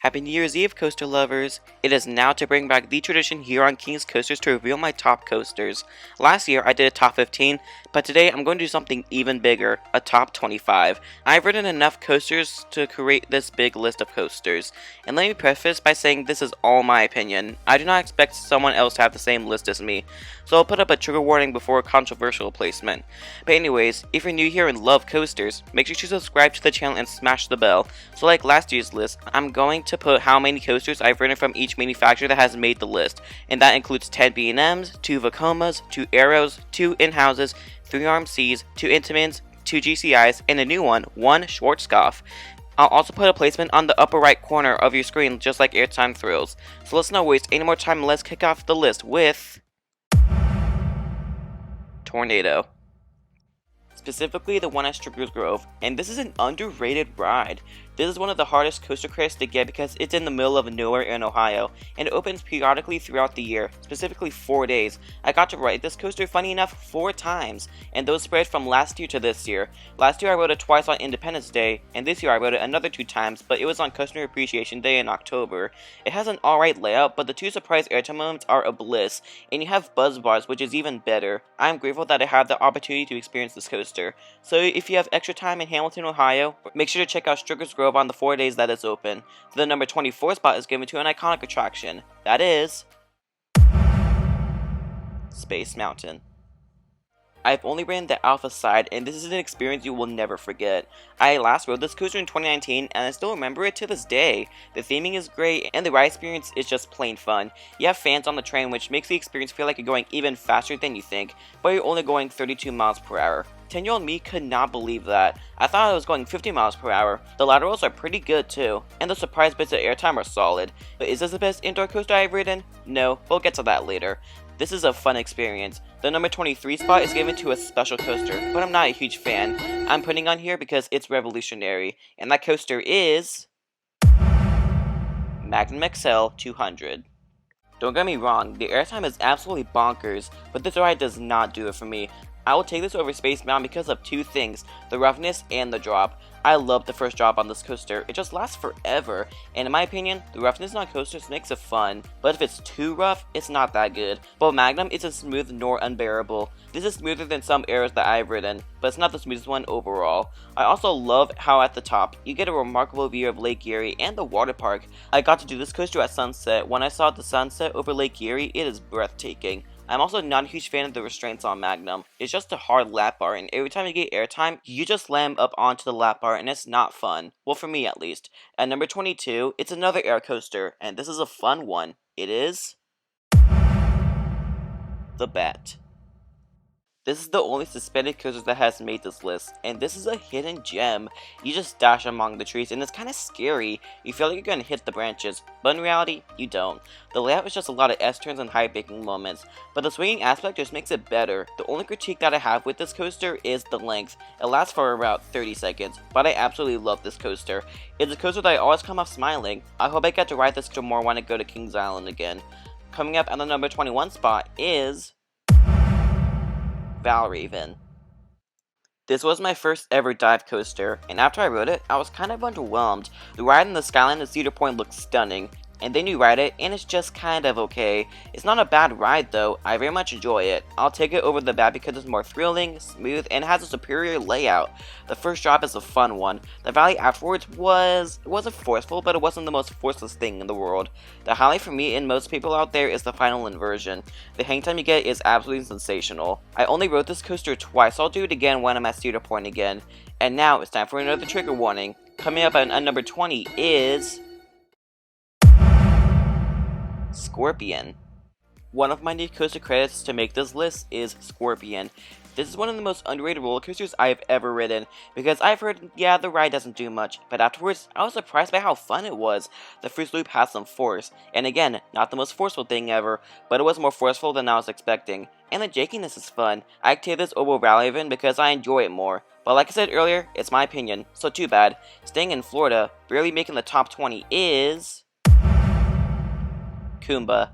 Happy New Year's Eve, coaster lovers! It is now to bring back the tradition here on King's Coasters to reveal my top coasters. Last year I did a top 15, but today I'm going to do something even bigger, a top 25. I've ridden enough coasters to create this big list of coasters. And let me preface by saying this is all my opinion. I do not expect someone else to have the same list as me, so I'll put up a trigger warning before a controversial placement. But anyways, if you're new here and love coasters, make sure to subscribe to the channel and smash the bell. So like last year's list, I'm going to put how many coasters I've ridden from each manufacturer that has made the list, and that includes 10 B&Ms, 2 Vekomas, 2 Arrows, 2 In-Houses, 3 RMCs, 2 Intamins, 2 GCIs, and a new one, 1 Schwarzkopf. I'll also put a placement on the upper right corner of your screen just like Airtime Thrills. So let's not waste any more time and let's kick off the list with Tornado. Specifically the one at Shikra Grove, and this is an underrated ride. This is one of the hardest coaster credits to get because it's in the middle of nowhere in Ohio, and it opens periodically throughout the year, specifically 4 days. I got to ride this coaster, funny enough, 4 times, and those spread from last year to this year. Last year I rode it twice on Independence Day, and this year I rode it another 2 times, but it was on Customer Appreciation Day in October. It has an alright layout, but the 2 surprise airtime moments are a bliss, and you have buzz bars, which is even better. I'm grateful that I had the opportunity to experience this coaster. So if you have extra time in Hamilton, Ohio, make sure to check out Shikra Grove on the 4 days that it's open. The number 24 spot is given to an iconic attraction. That is Space Mountain. I've only ridden the Alpha side, and this is an experience you will never forget. I last rode this coaster in 2019, and I still remember it to this day. The theming is great, and the ride experience is just plain fun. You have fans on the train, which makes the experience feel like you're going even faster than you think, but you're only going 32 miles per hour. 10-year-old me could not believe that. I thought I was going 50 miles per hour. The laterals are pretty good too, and the surprise bits of airtime are solid. But is this the best indoor coaster I've ridden? No, we'll get to that later. This is a fun experience. The number 23 spot is given to a special coaster, but I'm not a huge fan. I'm putting on here because it's revolutionary, and that coaster is Magnum XL200. Don't get me wrong, the airtime is absolutely bonkers, but this ride does not do it for me. I will take this over Space Mountain because of 2 things, the roughness and the drop. I love the first drop on this coaster, it just lasts forever, and in my opinion, the roughness on coasters makes it fun, but if it's too rough, it's not that good. But Magnum isn't smooth nor unbearable. This is smoother than some Arrows that I've ridden, but it's not the smoothest one overall. I also love how at the top, you get a remarkable view of Lake Erie and the water park. I got to do this coaster at sunset. When I saw the sunset over Lake Erie, it is breathtaking. I'm also not a huge fan of the restraints on Magnum. It's just a hard lap bar, and every time you get airtime, you just slam up onto the lap bar, and it's not fun. Well, for me at least. At number 22, it's another air coaster, and this is a fun one. It is the Bat. This is the only suspended coaster that has made this list, and this is a hidden gem. You just dash among the trees, and it's kind of scary. You feel like you're going to hit the branches, but in reality, you don't. The layout is just a lot of S-turns and high-baking moments, but the swinging aspect just makes it better. The only critique that I have with this coaster is the length. It lasts for about 30 seconds, but I absolutely love this coaster. It's a coaster that I always come off smiling. I hope I get to ride this coaster more when I go to Kings Island again. Coming up at the number 21 spot is Val Raven. This was my first ever dive coaster, and after I rode it, I was kind of underwhelmed. The ride in the skyline of Cedar Point looks stunning, and then you ride it, and it's just kind of okay. It's not a bad ride though, I very much enjoy it. I'll take it over the Bat because it's more thrilling, smooth, and has a superior layout. The first drop is a fun one. The valley afterwards wasn't forceful, but it wasn't the most forceless thing in the world. The highlight for me and most people out there is the final inversion. The hang time you get is absolutely sensational. I only rode this coaster twice, I'll do it again when I'm at Cedar Point again. And now it's time for another trigger warning. Coming up at number 20 is Scorpion. One of my new coaster credits to make this list is Scorpion. This is one of the most underrated roller coasters I've ever ridden, because I've heard, yeah, the ride doesn't do much, but afterwards, I was surprised by how fun it was. The first loop has some force, and again, not the most forceful thing ever, but it was more forceful than I was expecting. And the jankiness is fun. I take this over Val Raven because I enjoy it more, but like I said earlier, it's my opinion, so too bad. Staying in Florida, barely making the top 20 is Kumba.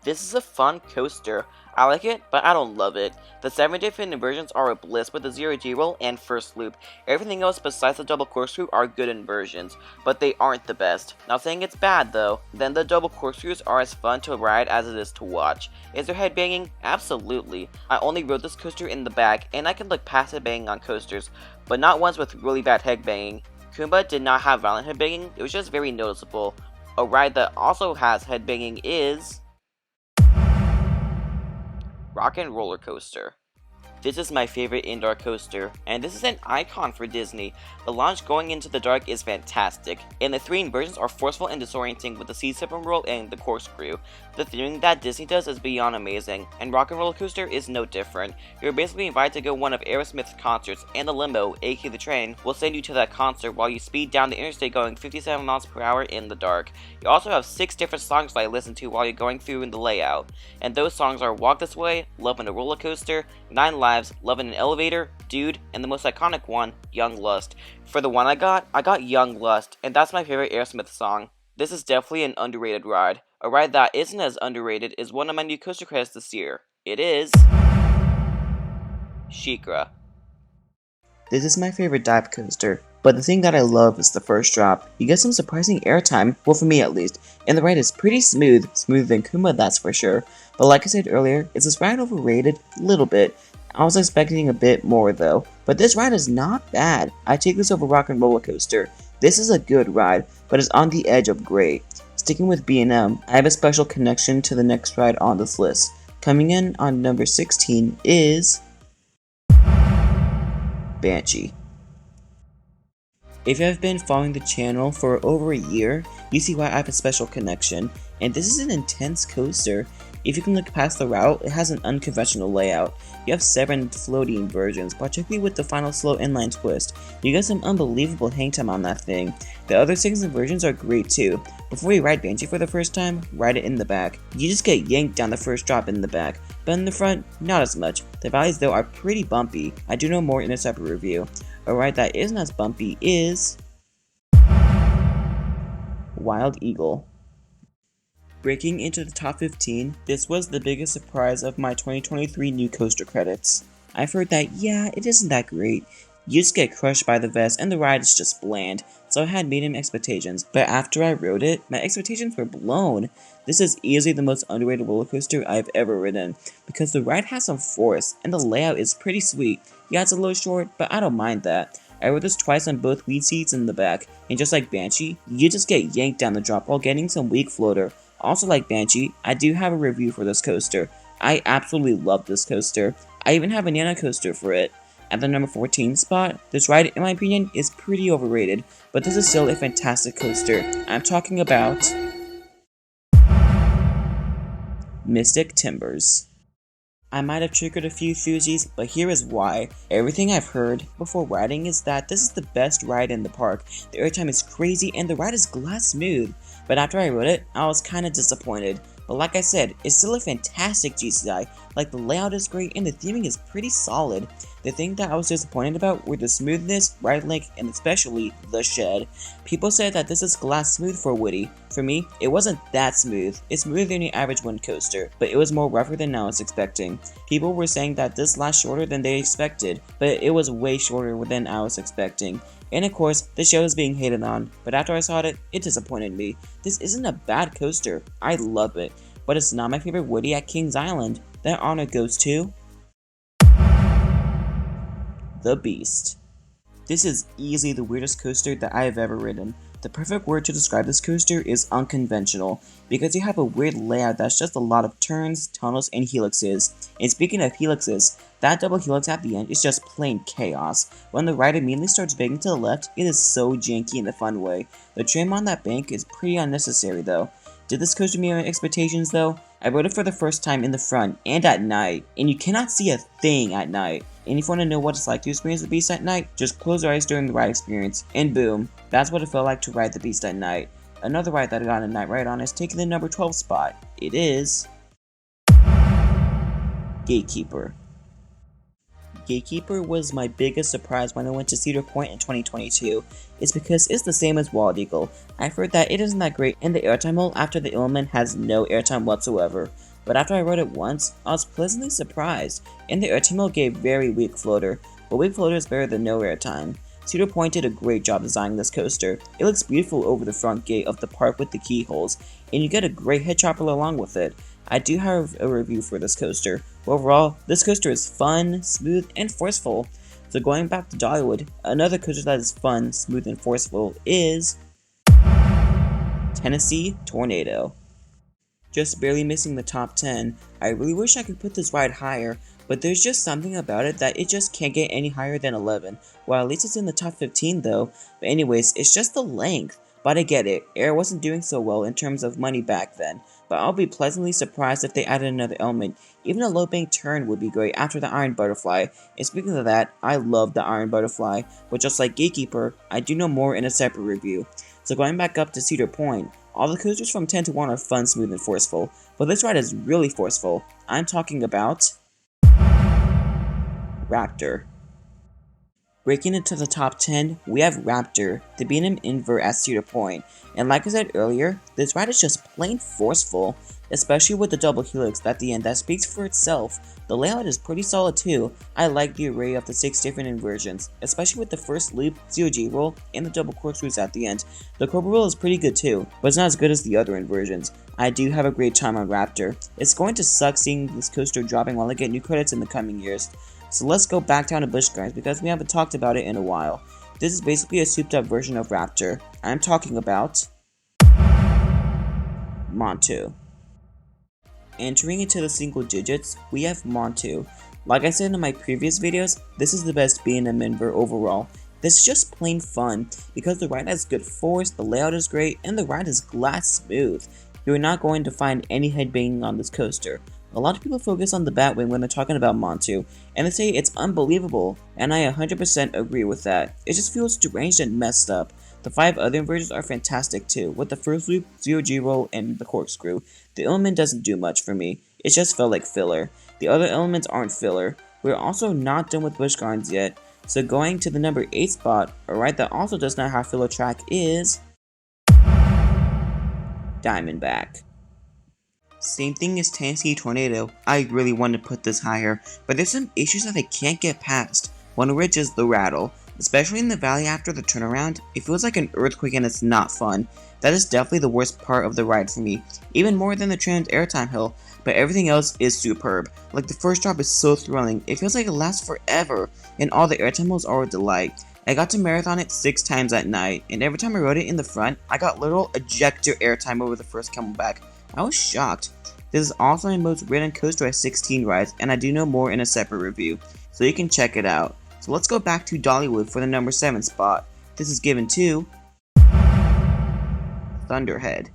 This is a fun coaster. I like it, but I don't love it. The 7-day fin inversions are a bliss with the 0G roll and first loop. Everything else besides the double corkscrew are good inversions, but they aren't the best. Not saying it's bad though. Then the double corkscrews are as fun to ride as it is to watch. Is there headbanging? Absolutely. I only rode this coaster in the back, and I can look past headbanging on coasters, but not ones with really bad headbanging. Kumba did not have violent headbanging, it was just very noticeable. A ride that also has headbanging is Rock and Roller Coaster. This is my favorite indoor coaster, and this is an icon for Disney. The launch going into the dark is fantastic, and the 3 inversions are forceful and disorienting with the C7 roll and the corkscrew. The theming that Disney does is beyond amazing, and Rock and Roller Coaster is no different. You're basically invited to go one of Aerosmith's concerts, and the limo, aka the train, will send you to that concert while you speed down the interstate going 57 miles per hour in the dark. You also have 6 different songs that I listen to while you're going through in the layout, and those songs are Walk This Way, Love in a Roller Coaster, 9 Lives, Love in an Elevator, Dude, and the most iconic one, Young Lust. For the one I got Young Lust, and that's my favorite Aerosmith song. This is definitely an underrated ride. A ride that isn't as underrated is one of my new coaster credits this year. It is Shikra. This is my favorite dive coaster, but the thing that I love is the first drop. You get some surprising airtime, well for me at least, and the ride is pretty smooth, smoother than Kumba that's for sure. But like I said earlier, is this ride overrated? Little bit. I was expecting a bit more though, but this ride is not bad. I take this over Rock and Roller Coaster. This is a good ride, but it's on the edge of great. Sticking with B&M, I have a special connection to the next ride on this list. Coming in on number 16 is Banshee. If you have been following the channel for over a year, you see why I have a special connection, and this is an intense coaster. If you can look past the route, it has an unconventional layout. You have 7 floating versions, particularly with the final slow inline twist. You get some unbelievable hang time on that thing. The other 6 versions are great too. Before you ride Banshee for the first time, ride it in the back. You just get yanked down the first drop in the back, but in the front, not as much. The valleys though are pretty bumpy. I do know more in a separate review. A ride that isn't as bumpy is Wild Eagle. Breaking into the top 15, this was the biggest surprise of my 2023 new coaster credits. I've heard that, yeah, it isn't that great. You just get crushed by the vest and the ride is just bland, so I had medium expectations, but after I rode it, my expectations were blown. This is easily the most underrated roller coaster I've ever ridden, because the ride has some force, and the layout is pretty sweet. Yeah, it's a little short, but I don't mind that. I rode this twice on both lead seats in the back, and just like Banshee, you just get yanked down the drop while getting some weak floater. Also like Banshee, I do have a review for this coaster. I absolutely love this coaster. I even have a Nano coaster for it. At the number 14 spot, this ride in my opinion is pretty overrated, but this is still a fantastic coaster. I'm talking about Mystic Timbers. I might have triggered a few enthusiasts, but here is why. Everything I've heard before riding is that this is the best ride in the park. The airtime is crazy and the ride is glass smooth. But after I rode it, I was kinda disappointed. But like I said, it's still a fantastic GCI. Like the layout is great and the theming is pretty solid. The thing that I was disappointed about were the smoothness, ride length, and especially the shed. People said that this is glass smooth for Woody. For me, it wasn't that smooth. It's smoother than your average wind coaster, but it was more rougher than I was expecting. People were saying that this lasts shorter than they expected, but it was way shorter than I was expecting. And of course, the show is being hated on, but after I saw it, it disappointed me. This isn't a bad coaster, I love it, but it's not my favorite Woody at Kings Island. That honor goes to The Beast. This is easily the weirdest coaster that I have ever ridden. The perfect word to describe this coaster is unconventional, because you have a weird layout that's just a lot of turns, tunnels, and helixes. And speaking of helixes, that double helix at the end is just plain chaos. When the ride immediately starts banking to the left, it is so janky in a fun way. The trim on that bank is pretty unnecessary though. Did this coaster meet my expectations though? I rode it for the first time in the front and at night, and you cannot see a thing at night. And if you want to know what it's like to experience the Beast at night, just close your eyes during the ride experience, and boom, that's what it felt like to ride the Beast at night. Another ride that I got a night ride on is taking the number 12 spot. It is Gatekeeper. Gatekeeper was my biggest surprise when I went to Cedar Point in 2022. It's because it's the same as Wild Eagle. I've heard that it isn't that great and the airtime hole after the element has no airtime whatsoever. but after I rode it once, I was pleasantly surprised, and the airtime gave very weak floater, but weak floater is better than no airtime. Cedar Point did a great job designing this coaster. It looks beautiful over the front gate of the park with the keyholes, and you get a great head chopper along with it. I do have a review for this coaster. Overall, this coaster is fun, smooth, and forceful. So going back to Dollywood, another coaster that is fun, smooth, and forceful is Tennessee Tornado. Just barely missing the top 10. I really wish I could put this ride higher, but there's just something about it that it just can't get any higher than 11. Well, at least it's in the top 15 though. But anyways, it's just the length. But I get it, Air wasn't doing so well in terms of money back then. But I'll be pleasantly surprised if they added another element. Even a low bank turn would be great after the Iron Butterfly. And speaking of that, I love the Iron Butterfly. But just like Gatekeeper, I do know more in a separate review. So going back up to Cedar Point, all the coasters from 10 to 1 are fun, smooth, and forceful, but this ride is really forceful. I'm talking about Raptor. Breaking into the top 10, we have Raptor, the B&M invert at Cedar Point, and like I said earlier, this ride is just plain forceful, especially with the double helix at the end that speaks for itself. The layout is pretty solid too. I like the array of the 6 different inversions, especially with the first loop, 0G roll, and the double corkscrews at the end. The Cobra roll is pretty good too, but it's not as good as the other inversions. I do have a great time on Raptor. It's going to suck seeing this coaster dropping while I get new credits in the coming years. So let's go back down to Busch guys, because we haven't talked about it in a while. This is basically a souped up version of Raptor. I'm talking about Montu. Entering into the single digits, we have Montu. Like I said in my previous videos, this is the best B&M invert overall. This is just plain fun, because the ride has good force, the layout is great, and the ride is glass smooth. You're not going to find any headbanging on this coaster. A lot of people focus on the Batwing when they're talking about Montu, and they say it's unbelievable, and I 100% agree with that. It just feels deranged and messed up. The 5 other inversions are fantastic too, with the first loop, 0G roll, and the corkscrew. The element doesn't do much for me, it just felt like filler. The other elements aren't filler. We're also not done with Busch Gardens yet, so going to the number 8 spot, a ride that also does not have filler track is Diamondback. Same thing as Tennessee Tornado, I really want to put this higher, but there's some issues that I can't get past, one of which is the rattle. Especially in the valley after the turnaround, it feels like an earthquake and it's not fun. That is definitely the worst part of the ride for me, even more than the Trans Airtime Hill, but everything else is superb. Like the first drop is so thrilling, it feels like it lasts forever, and all the airtime hills are a delight. I got to marathon it 6 times at night, and every time I rode it in the front, I got literal ejector airtime over the first Camelback. I was shocked. This is also my most ridden coaster at 16 rides, and I do know more in a separate review, so you can check it out. So let's go back to Dollywood for the number 7 spot. This is given to Thunderhead.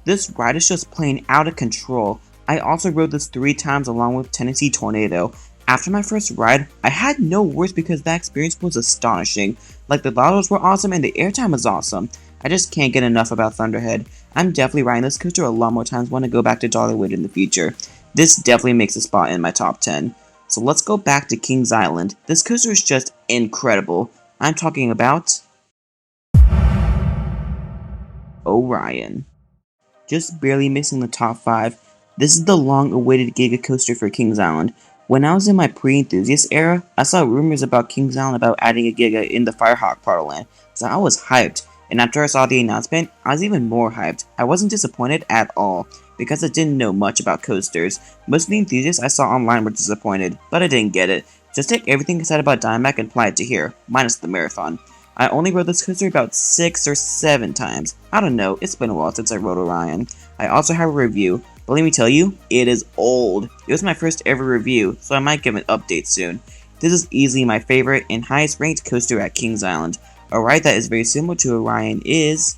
This ride is just plain out of control. I also rode this 3 times along with Tennessee Tornado. After my first ride, I had no words because that experience was astonishing. Like the bottles were awesome and the airtime was awesome. I just can't get enough about Thunderhead. I'm definitely riding this coaster a lot more times when I go back to Dollywood in the future. This definitely makes a spot in my top 10. So let's go back to Kings Island. This coaster is just incredible. I'm talking about Orion. Just barely missing the top 5. This is the long-awaited Giga coaster for Kings Island. When I was in my pre-enthusiast era, I saw rumors about Kings Island about adding a Giga in the Firehawk part of land, so I was hyped. And after I saw the announcement, I was even more hyped. I wasn't disappointed at all, because I didn't know much about coasters. Most of the enthusiasts I saw online were disappointed, but I didn't get it. Just take everything I said about Diamondback and apply it to here, minus the marathon. I only rode this coaster about 6 or 7 times. I don't know, it's been a while since I rode Orion. I also have a review, but let me tell you, it is old. It was my first ever review, so I might give an update soon. This is easily my favorite and highest ranked coaster at Kings Island. A ride that is very similar to Orion is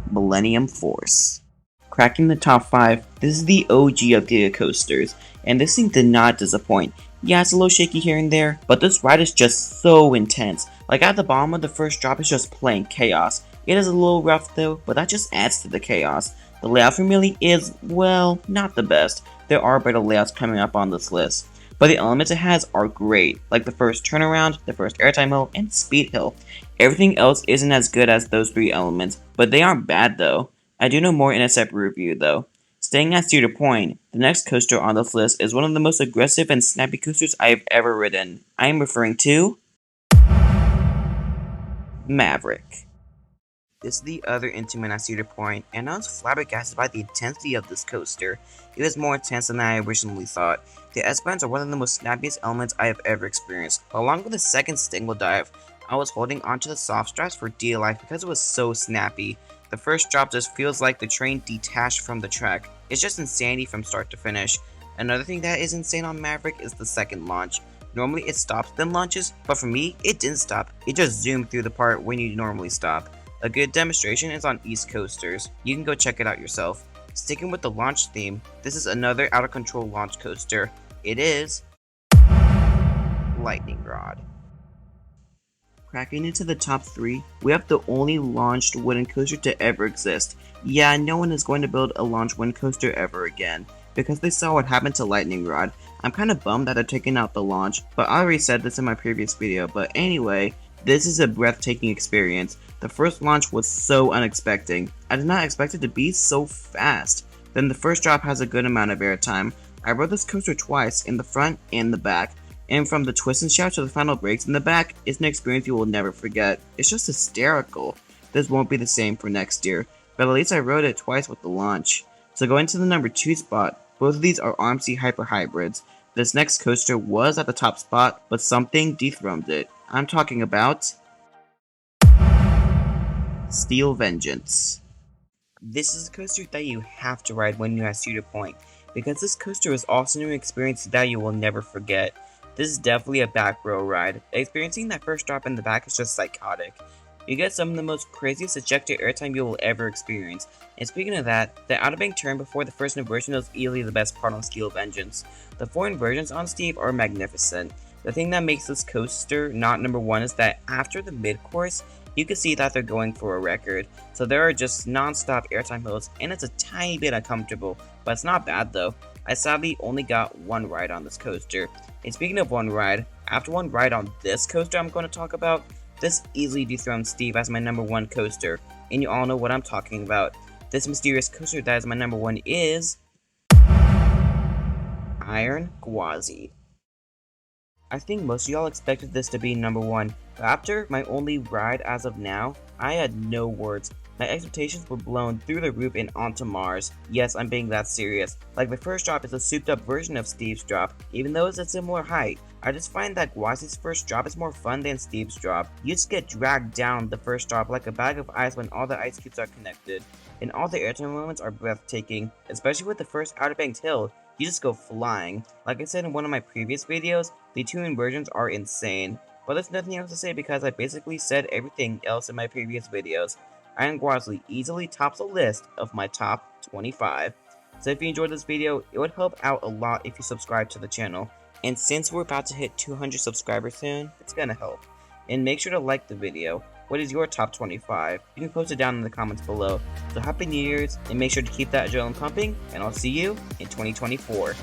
Millennium Force. Cracking the top 5, this is the OG of Giga coasters, and this thing did not disappoint. Yeah, it's a little shaky here and there, but this ride is just so intense. Like at the bottom of the first drop is just plain chaos. It is a little rough though, but that just adds to the chaos. The layout for Millie is, well, not the best. There are better layouts coming up on this list. But the elements it has are great, like the first turnaround, the first airtime hill, and speed hill. Everything else isn't as good as those 3 elements, but they aren't bad though. I do know more in a separate review though. Staying at Cedar Point, the next coaster on this list is one of the most aggressive and snappy coasters I have ever ridden. I am referring to Maverick. This is the other intimate at Cedar Point, and I was flabbergasted by the intensity of this coaster. It was more intense than I originally thought. The S-bends are one of the most snappiest elements I have ever experienced. Along with the second Stingle dive, I was holding onto the soft straps for dear life because it was so snappy. The first drop just feels like the train detached from the track. It's just insanity from start to finish. Another thing that is insane on Maverick is the second launch. Normally it stops then launches, but for me, it didn't stop. It just zoomed through the part when you normally stop. A good demonstration is on East Coasters. You can go check it out yourself. Sticking with the launch theme, this is another out of control launch coaster. It is Lightning Rod. Cracking into the top 3, we have the only launched wooden coaster to ever exist. Yeah, no one is going to build a launch wooden coaster ever again, because they saw what happened to Lightning Rod. I'm kinda bummed that they're taking out the launch, but I already said this in my previous video, but anyway, this is a breathtaking experience. The first launch was so unexpected. I did not expect it to be so fast. Then the first drop has a good amount of airtime. I rode this coaster twice, in the front and the back. And from the twist and shout to the final breaks in the back, it's an experience you will never forget. It's just hysterical. This won't be the same for next year, but at least I rode it twice with the launch. So going to the number 2 spot, both of these are RMC Hyper Hybrids. This next coaster was at the top spot, but something dethroned it. I'm talking about Steel Vengeance. This is a coaster that you have to ride when you're at Cedar Point, because this coaster is also an experience that you will never forget. This is definitely a back row ride. Experiencing that first drop in the back is just psychotic. You get some of the most craziest ejector airtime you will ever experience. And speaking of that, the Outer Bank turn before the first inversion is easily the best part on Steel Vengeance. The 4 inversions on Steve are magnificent. The thing that makes this coaster not number 1 is that after the mid-course, you can see that they're going for a record. So there are just non-stop airtime hills, and it's a tiny bit uncomfortable, but it's not bad though. I sadly only got one ride on this coaster. And speaking of one ride, after one ride on this coaster I'm going to talk about, this easily dethroned Steve as my number 1 coaster. And you all know what I'm talking about. This mysterious coaster that is my number 1 is Iron Gwazi. I think most of y'all expected this to be number 1, but after my only ride as of now, I had no words. My expectations were blown through the roof and onto Mars. Yes, I'm being that serious. Like the first drop is a souped up version of Steve's drop, even though it's a similar height. I just find that Gwazi's first drop is more fun than Steve's drop. You just get dragged down the first drop like a bag of ice when all the ice cubes are connected. And all the airtime moments are breathtaking, especially with the first Outer Banks hill. You just go flying. Like I said in one of my previous videos, the 2 inversions are insane. But there's nothing else to say because I basically said everything else in my previous videos. Iron Gwazi easily tops the list of my top 25. So if you enjoyed this video, it would help out a lot if you subscribe to the channel. And since we're about to hit 200 subscribers soon, it's gonna help. And make sure to like the video. What is your top 25? You can post it down in the comments below. So happy New Year's, and make sure to keep that adrenaline pumping, and I'll see you in 2024.